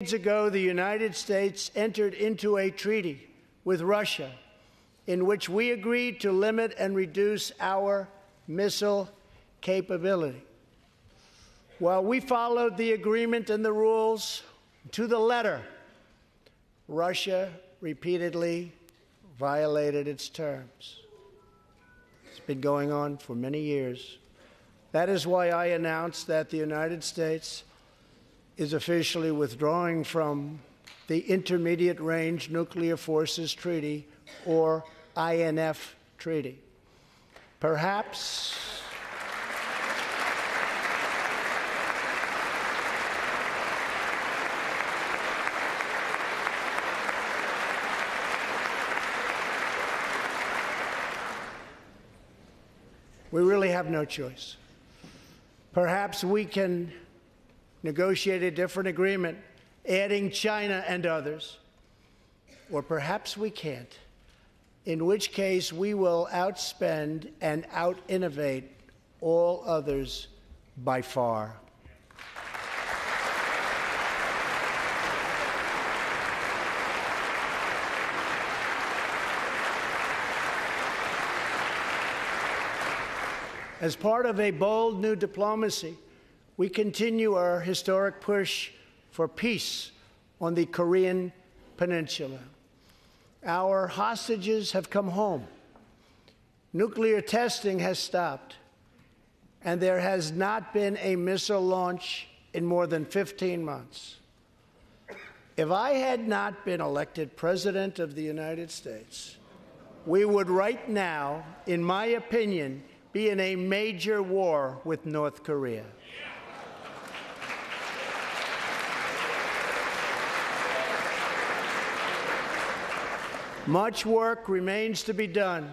Decades ago, the United States entered into a treaty with Russia in which we agreed to limit and reduce our missile capability. While we followed the agreement and the rules to the letter, Russia repeatedly violated its terms. It's been going on for many years. That is why I announced that the United States is officially withdrawing from the Intermediate Range Nuclear Forces Treaty, or INF Treaty. Perhaps we really have no choice. Perhaps we can negotiate a different agreement, adding China and others, or perhaps we can't, in which case we will outspend and out-innovate all others by far. As part of a bold new diplomacy, we continue our historic push for peace on the Korean Peninsula. Our hostages have come home. Nuclear testing has stopped, and there has not been a missile launch in more than 15 months. If I had not been elected President of the United States, we would right now, in my opinion, be in a major war with North Korea. Much work remains to be done,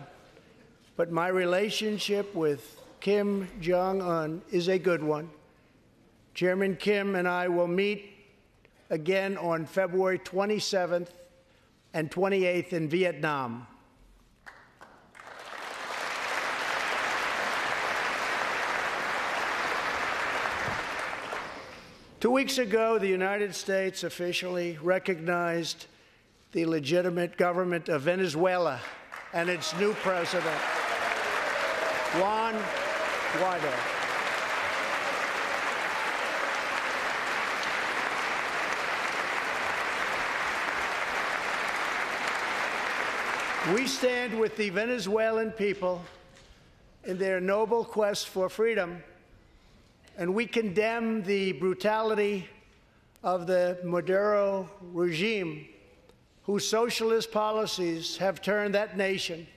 but my relationship with Kim Jong-un is a good one. Chairman Kim and I will meet again on February 27th and 28th in Vietnam. Two weeks ago, the United States officially recognized the legitimate government of Venezuela and its new president, Juan Guaido. We stand with the Venezuelan people in their noble quest for freedom, and we condemn the brutality of the Maduro regime, whose socialist policies have turned that nation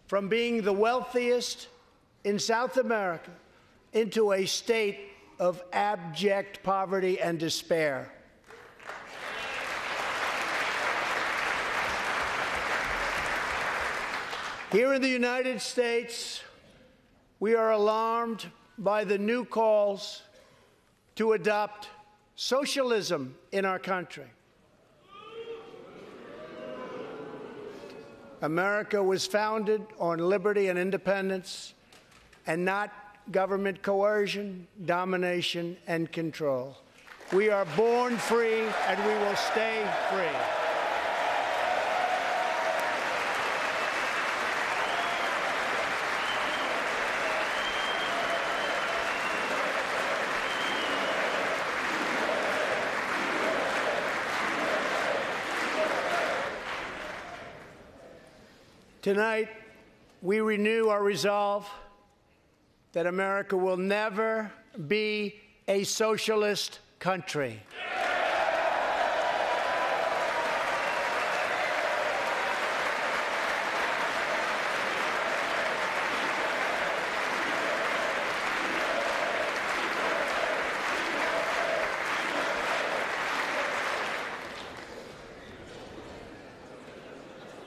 from being the wealthiest in South America into a state of abject poverty and despair. Here in the United States, we are alarmed by the new calls to adopt socialism in our country. America was founded on liberty and independence, and not government coercion, domination, and control. We are born free, and we will stay free. Tonight, we renew our resolve that America will never be a socialist country.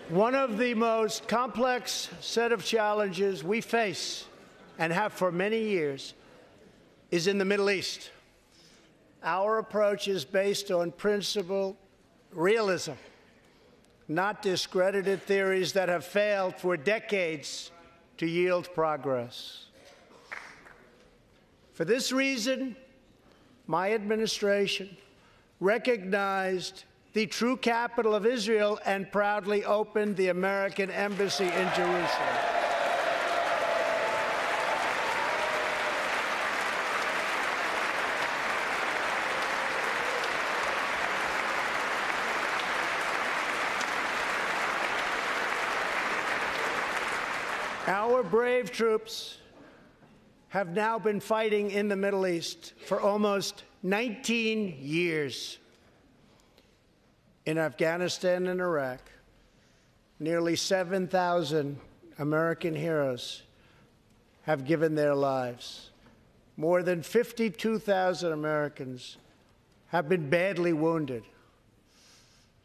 One of the most complex set of challenges we face and have for many years is in the Middle East. Our approach is based on principled realism, not discredited theories that have failed for decades to yield progress. For this reason, my administration recognized the true capital of Israel and proudly opened the American embassy in Jerusalem. Our brave troops have now been fighting in the Middle East for almost 19 years. In Afghanistan and Iraq, nearly 7,000 American heroes have given their lives. More than 52,000 Americans have been badly wounded.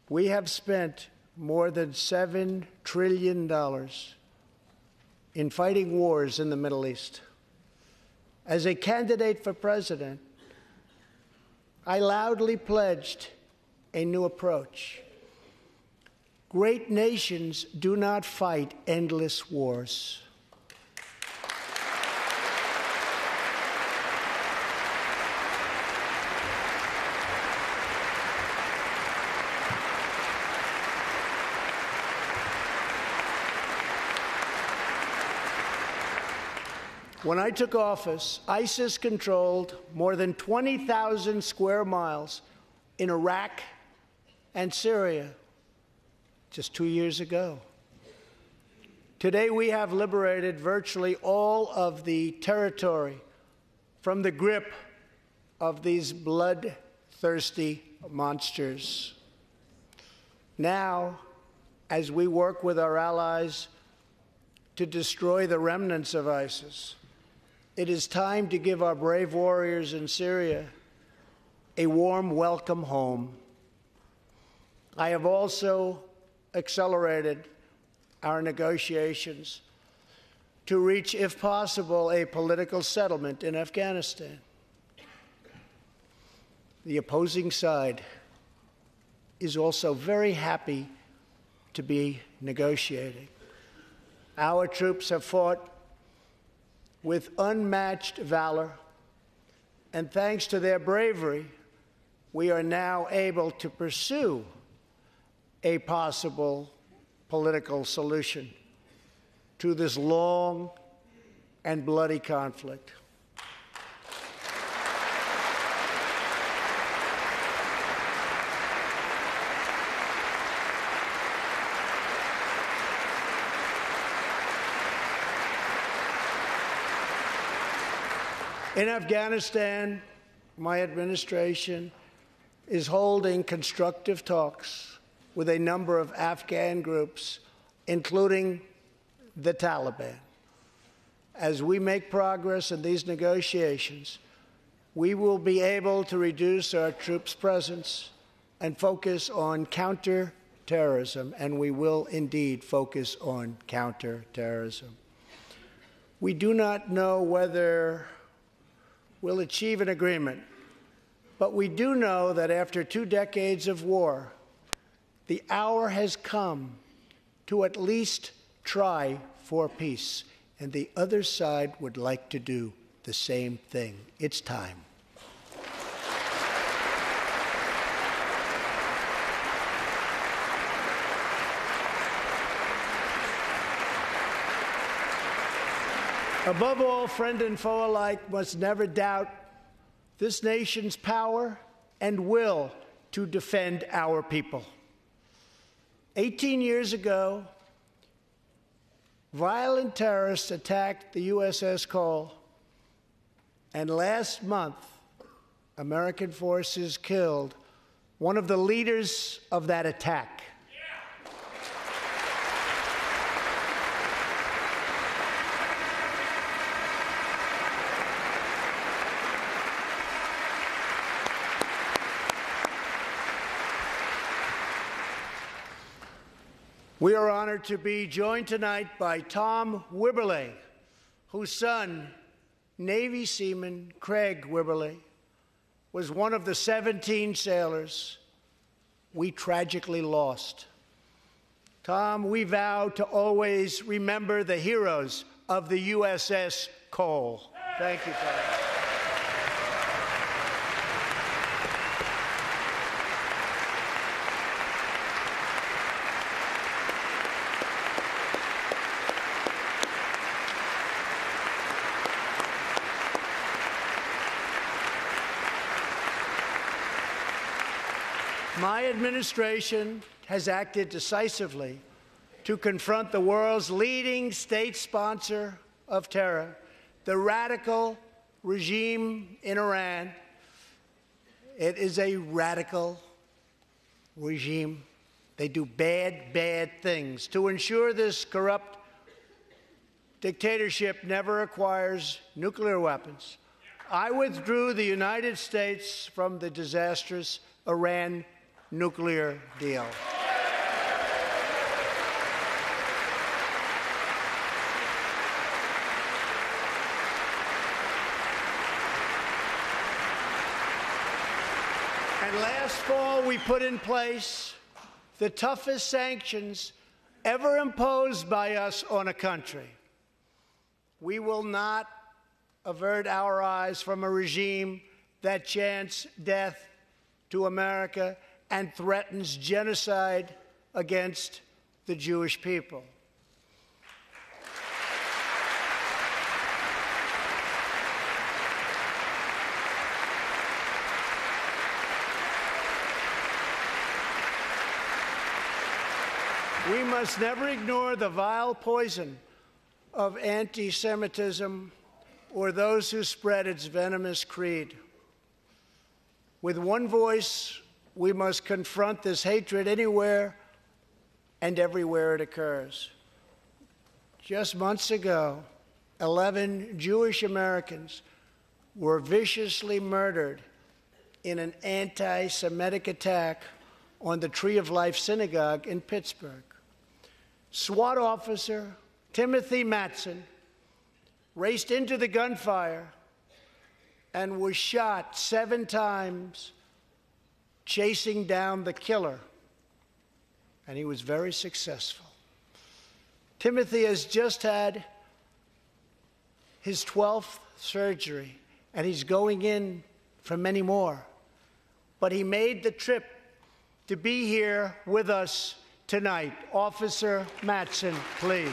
We have spent more than $7 trillion in fighting wars in the Middle East. As a candidate for president, I loudly pledged a new approach. Great nations do not fight endless wars. When I took office, ISIS controlled more than 20,000 square miles in Iraq and Syria just 2 years ago. Today, we have liberated virtually all of the territory from the grip of these bloodthirsty monsters. Now, as we work with our allies to destroy the remnants of ISIS, it is time to give our brave warriors in Syria a warm welcome home. I have also accelerated our negotiations to reach, if possible, a political settlement in Afghanistan. The opposing side is also very happy to be negotiating. Our troops have fought with unmatched valor, and thanks to their bravery, we are now able to pursue a possible political solution to this long and bloody conflict. In Afghanistan, my administration is holding constructive talks with a number of Afghan groups, including the Taliban. As we make progress in these negotiations, we will be able to reduce our troops' presence and focus on counterterrorism, and we will indeed focus on counterterrorism. We do not know whether we'll achieve an agreement, but we do know that after 2 decades of war, the hour has come to at least try for peace, and the other side would like to do the same thing. It's time. Above all, friend and foe alike must never doubt this nation's power and will to defend our people. 18 years ago, violent terrorists attacked the USS Cole, and last month, American forces killed one of the leaders of that attack. We are honored to be joined tonight by Tom Wibberley, whose son, Navy seaman Craig Wibberley, was one of the 17 sailors we tragically lost. Tom, we vow to always remember the heroes of the USS Cole. Thank you, Tom. My administration has acted decisively to confront the world's leading state sponsor of terror, the radical regime in Iran. It is a radical regime. They do bad, bad things. To ensure this corrupt dictatorship never acquires nuclear weapons, I withdrew the United States from the disastrous Iran nuclear deal. And last fall, we put in place the toughest sanctions ever imposed by us on a country. We will not avert our eyes from a regime that chants death to America and threatens genocide against the Jewish people. We must never ignore the vile poison of anti-Semitism or those who spread its venomous creed. With one voice, we must confront this hatred anywhere and everywhere it occurs. Just months ago, 11 Jewish Americans were viciously murdered in an anti-Semitic attack on the Tree of Life Synagogue in Pittsburgh. SWAT officer Timothy Matson raced into the gunfire and was shot 7 times chasing down the killer, and he was very successful. Timothy has just had his 12th surgery, and he's going in for many more. But he made the trip to be here with us tonight. Officer Matson, please.